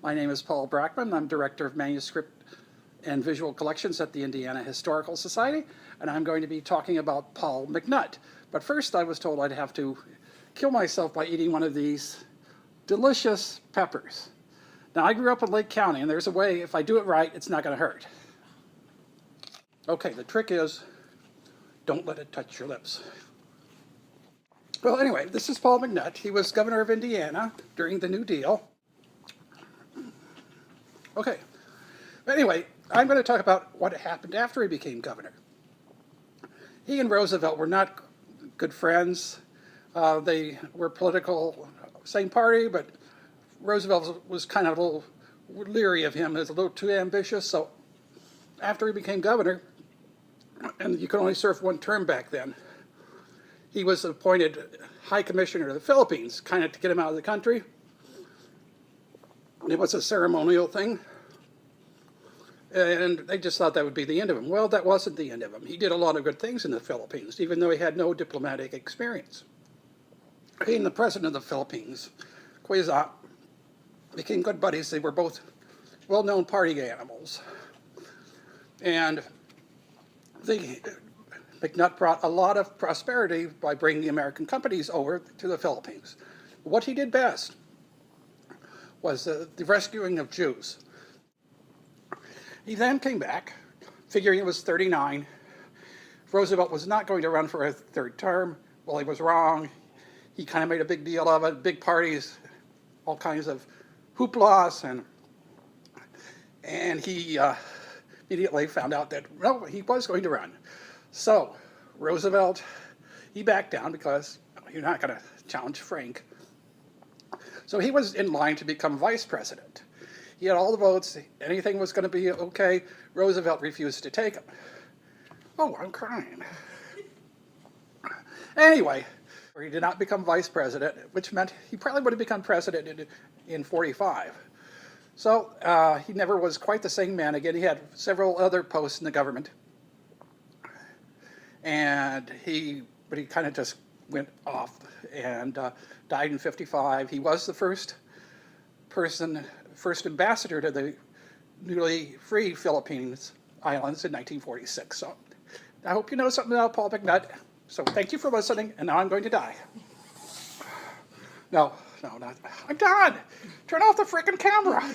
My name is Paul Brockman. I'm Director of Manuscript and Visual Collections at the Indiana Historical Society, and I'm going to be talking about Paul McNutt. But first I was told I'd have to kill myself by eating one of these delicious peppers. Now, I grew up in Lake County, and there's a way, if I do it right, it's not going to hurt. Okay, the trick is, don't let it touch your lips. Well, anyway, this is Paul McNutt. He was governor of Indiana during the New Deal. Okay, anyway, I'm going to talk about what happened after he became governor. He and Roosevelt were not good friends. They were political, same party, but Roosevelt was kind of a little leery of him. He was a little too ambitious, so after he became governor, and you could only serve one term back then, he was appointed High Commissioner of the Philippines, kind of to get him out of the country. It was a ceremonial thing, and they just thought that would be the end of him. Well, that wasn't the end of him. He did a lot of good things in the Philippines, even though he had no diplomatic experience. He and the president of the Philippines, Quezon, became good buddies. They were both well-known party animals. And McNutt brought a lot of prosperity by bringing American companies over to the Philippines. What he did best was the rescuing of Jews. He then came back, figuring it was 39. Roosevelt was not going to run for a third term. Well, he was wrong. He kind of made a big deal of it, big parties, all kinds of hooplas, and he immediately found out that, no, he was going to run. So Roosevelt, he backed down because you're not going to challenge Frank. So he was in line to become vice president. He had all the votes. Anything was going to be okay. Roosevelt refused to take him. Oh, I'm crying. Anyway, he did not become vice president, which meant he probably would have become president in 45. So he never was quite the same man again. He had several other posts in the government. And but he kind of just went off and died in 55. He was the first ambassador to the newly free Philippines Islands in 1946. So I hope you know something about Paul McNutt. So thank you for listening, and now I'm going to die. No, not. I'm done. Turn off the frickin' camera.